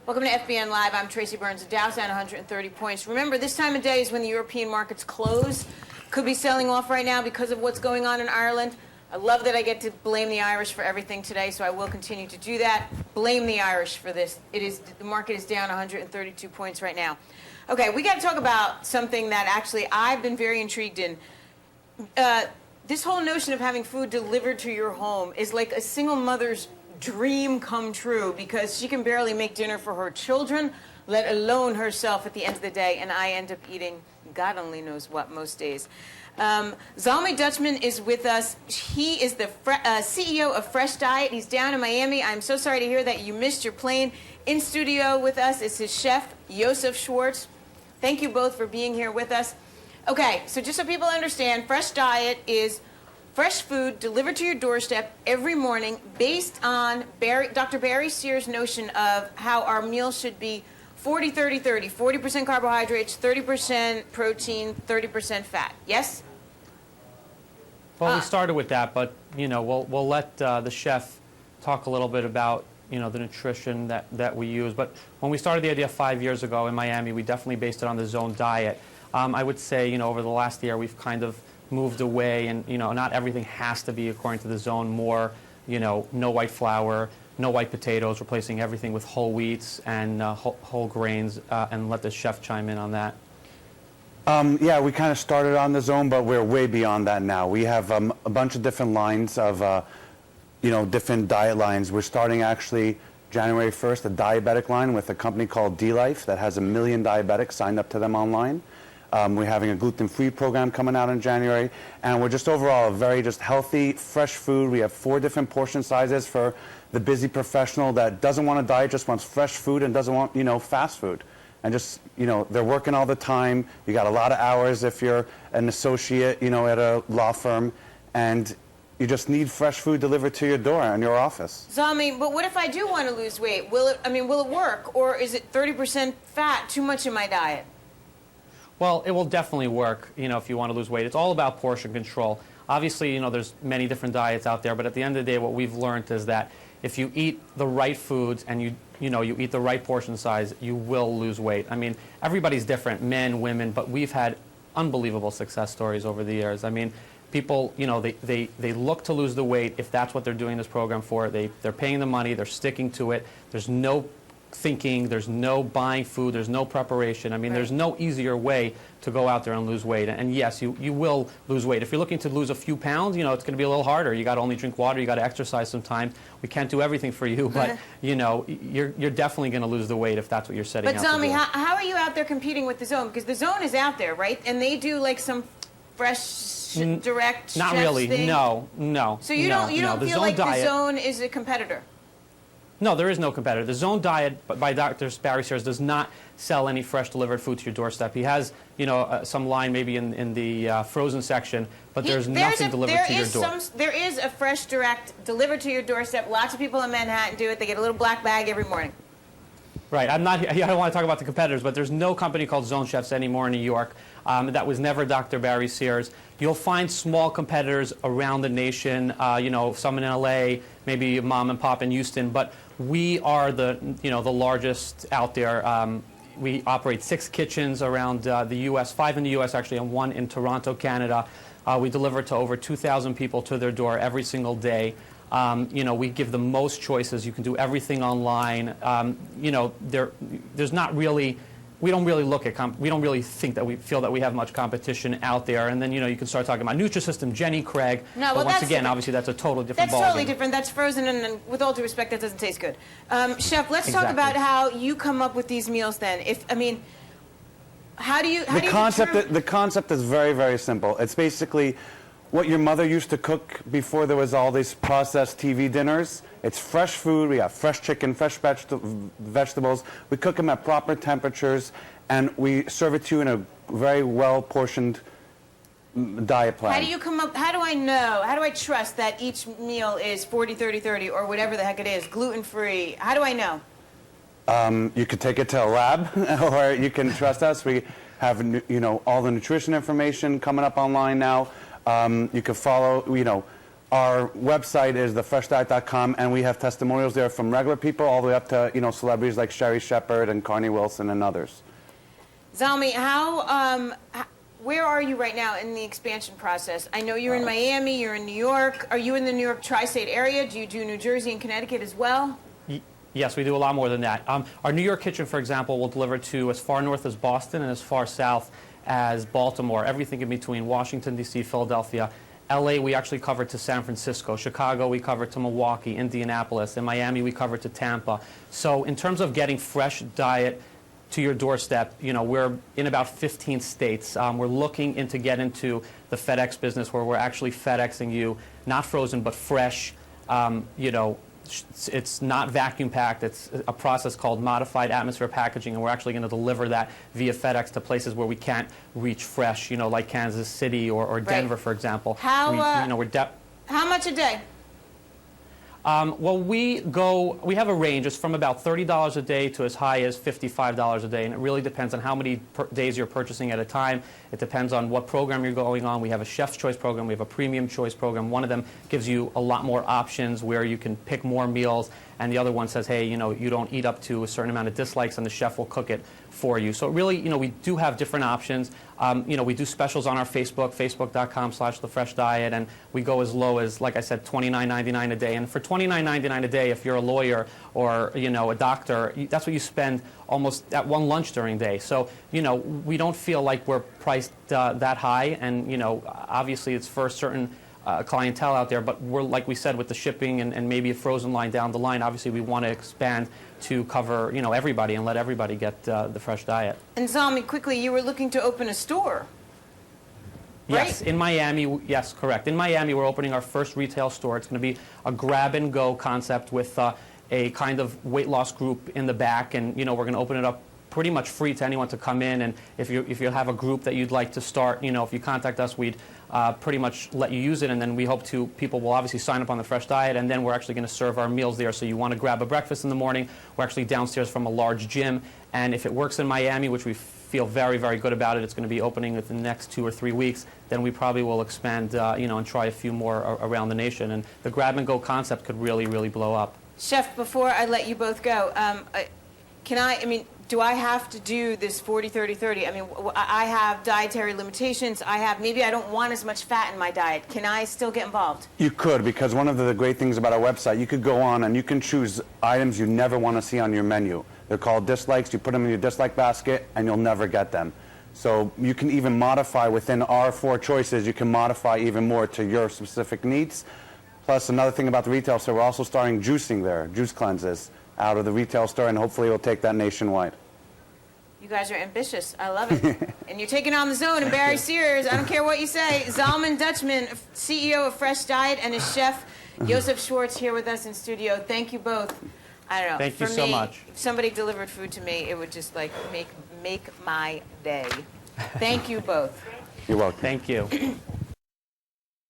Welcome to FBN Live. I'm Tracy Burns. The Dow's down 130 points. Remember, this time of day is when the European markets close. Could be selling off right now because of what's going on in Ireland. I love that I get to blame the Irish for everything today, so I will continue to do that. Blame the Irish for this. The market is down 132 points right now. Okay, we got to talk about something that actually I've been very intrigued in. This whole notion of having food delivered to your home is like a single mother's dream come true, because she can barely make dinner for her children, let alone herself at the end of the day, and I end up eating God only knows what most days. Zalmi Duchman is with us. He is the CEO of Fresh Diet. He's down in Miami. I'm so sorry to hear that you missed your plane. In studio with us is his chef, Yosef Schwartz. Thank you both for being here with us. Okay, so just so people understand, Fresh Diet is fresh food delivered to your doorstep every morning based on Dr. Barry Sears' notion of how our meals should be 40-30-30, 40% carbohydrates, 30% protein, 30% fat. Yes? Well, we started with that, but, you know, we'll let the chef talk a little bit about, you know, the nutrition that we use. But when we started the idea 5 years ago in Miami, we definitely based it on the Zone diet. I would say, you know, over the last year, we've kind of moved away, and, you know, not everything has to be according to the Zone. More, you know, no white flour, no white potatoes, replacing everything with whole wheats and whole grains, and let the chef chime in on that. Yeah, we kind of started on the Zone, but we're way beyond that now. We have a bunch of different lines of, you know, different diet lines. We're starting actually January 1st, a diabetic line with a company called D-Life that has 1 million diabetics signed up to them online. We're having a gluten-free program coming out in January, and we're just overall a very just healthy, fresh food. We have 4 different portion sizes for the busy professional that doesn't want to diet, just wants fresh food and doesn't want, you know, fast food. And just, you know, they're working all the time. You got a lot of hours if you're an associate, you know, at a law firm, and you just need fresh food delivered to your door in your office. Zalmi, but what if I do want to lose weight? Will it work, or is it 30% fat too much in my diet? Well, it will definitely work, you know, if you want to lose weight. It's all about portion control. Obviously, you know, there's many different diets out there, but at the end of the day, what we've learned is that if you eat the right foods and you eat the right portion size, you will lose weight. I mean, everybody's different, men, women, but we've had unbelievable success stories over the years. I mean, people, you know, they look to lose the weight if that's what they're doing this program for. They're paying the money, they're sticking to it. There's no thinking, there's no buying food, there's no preparation. I mean, there's no easier way to go out there and lose weight. And yes, you will lose weight. If you're looking to lose a few pounds, you know, it's going to be a little harder. You got to only drink water, you got to exercise sometimes. We can't do everything for you, but, you know, you're definitely going to lose the weight if that's what you're setting out to do. But Zalmi, how are you out there competing with the Zone? Because the Zone is out there, right? And they do like some fresh, direct Not really, thing. no. So you don't feel like the Zone is a competitor? No, there is no competitor. The Zone diet by Dr. Barry Sears does not sell any fresh delivered food to your doorstep. He has, you know, some line maybe in the frozen section, but there's nothing delivered to your door. There is a fresh direct delivered to your doorstep. Lots of people in Manhattan do it. They get a little black bag every morning. Right. I don't want to talk about the competitors, but there's no company called Zone Chefs anymore in New York. That was never Dr. Barry Sears. You'll find small competitors around the nation, you know, some in LA, maybe mom and pop in Houston, but we are the largest out there. We operate 6 kitchens around the U.S., 5 in the U.S. actually, and 1 in Toronto, Canada. We deliver to over 2,000 people to their door every single day. You know, we give the most choices. You can do everything online. You know, there's not really. We don't really look at. We don't really think that we feel that we have much competition out there. And then, you know, you can start talking about Nutrisystem, Jenny Craig. No, but well, once again, obviously, that's a totally different ballgame. That's totally different. That's frozen, and with all due respect, that doesn't taste good. Chef, let's talk about how you come up with these meals. Then, how do you? The concept is very, very simple. It's basically what your mother used to cook before there was all these processed TV dinners. It's fresh food. We have fresh chicken, fresh vegetables. We cook them at proper temperatures, and we serve it to you in a very well-portioned diet plan. How do you come up? How do I know? How do I trust that each meal is 40-30-30 or whatever the heck it is, gluten-free? How do I know? You could take it to a lab, or you can trust us. We have, you know, all the nutrition information coming up online now. You can follow, you know, our website is thefreshdiet.com, and we have testimonials there from regular people all the way up to, you know, celebrities like Sherry Shepherd and Carney Wilson and others. Zalmi, where are you right now in the expansion process? I know you're in Miami, you're in New York. Are you in the New York tri-state area? Do you do New Jersey and Connecticut as well? Yes, we do a lot more than that. Our New York kitchen, for example, will deliver to as far north as Boston and as far south as Baltimore, everything in between Washington, D.C., Philadelphia. L.A., we actually cover to San Francisco. Chicago, we cover to Milwaukee, Indianapolis. In Miami, we cover to Tampa. So in terms of getting fresh diet to your doorstep, you know, we're in about 15 states. We're looking into get into the FedEx business where we're actually FedExing you, not frozen, but fresh, you know, it's not vacuum packed. It's a process called modified atmosphere packaging, and we're actually going to deliver that via FedEx to places where we can't reach fresh, you know, like Kansas City or Denver, for example. How much a day? Well, we have a range. It's from about $30 a day to as high as $55 a day, and it really depends on how many days you're purchasing at a time. It depends on what program you're going on. We have a Chef's Choice program. We have a Premium Choice program. One of them gives you a lot more options where you can pick more meals, and the other one says, hey, you know, you don't eat up to a certain amount of dislikes, and the chef will cook it for you. So really, you know, we do have different options. You know, we do specials on our Facebook, facebook.com/thefreshdiet, and we go as low as, like I said, $29.99 a day. And for $29.99 a day, if you're a lawyer or, you know, a doctor, that's what you spend almost at one lunch during the day. So, you know, we don't feel like we're priced that high, and, you know, obviously it's for a certain clientele out there, but we're, like we said, with the shipping and maybe a frozen line down the line, obviously we want to expand to cover, you know, everybody and let everybody get the fresh diet. And Zalmi, quickly, you were looking to open a store, right? Yes, in Miami, yes, correct. In Miami, we're opening our first retail store. It's going to be a grab-and-go concept with a kind of weight loss group in the back, and, you know, we're going to open it up pretty much free to anyone to come in, and if you have a group that you'd like to start, you know, if you contact us, we'd pretty much let you use it, and then we hope people will obviously sign up on the Fresh Diet, and then we're actually going to serve our meals there. So you want to grab a breakfast in the morning, we're actually downstairs from a large gym, and if it works in Miami, which we feel very, very good about it, it's going to be opening within the next 2 or 3 weeks, then we probably will expand, you know, and try a few more around the nation, and the grab-and-go concept could really, really blow up. Chef, before I let you both go, do I have to do this 40-30-30? I mean, I have dietary limitations. Maybe I don't want as much fat in my diet. Can I still get involved? You could, because one of the great things about our website, you could go on and you can choose items you never want to see on your menu. They're called dislikes. You put them in your dislike basket, and you'll never get them. So you can even modify within our 4 choices. You can modify even more to your specific needs. Plus, another thing about the retail store, we're also starting juicing there, juice cleanses, out of the retail store, and hopefully we'll take that nationwide. You guys are ambitious. I love it. And you're taking on the zone, and Barry Sears, I don't care what you say. Zalmi Duchman, CEO of Fresh Diet, and his chef, Yosef Schwartz, here with us in studio. Thank you both. I don't know. Thank you so much. If somebody delivered food to me, it would just, like, make my day. Thank you both. You're welcome. Thank you.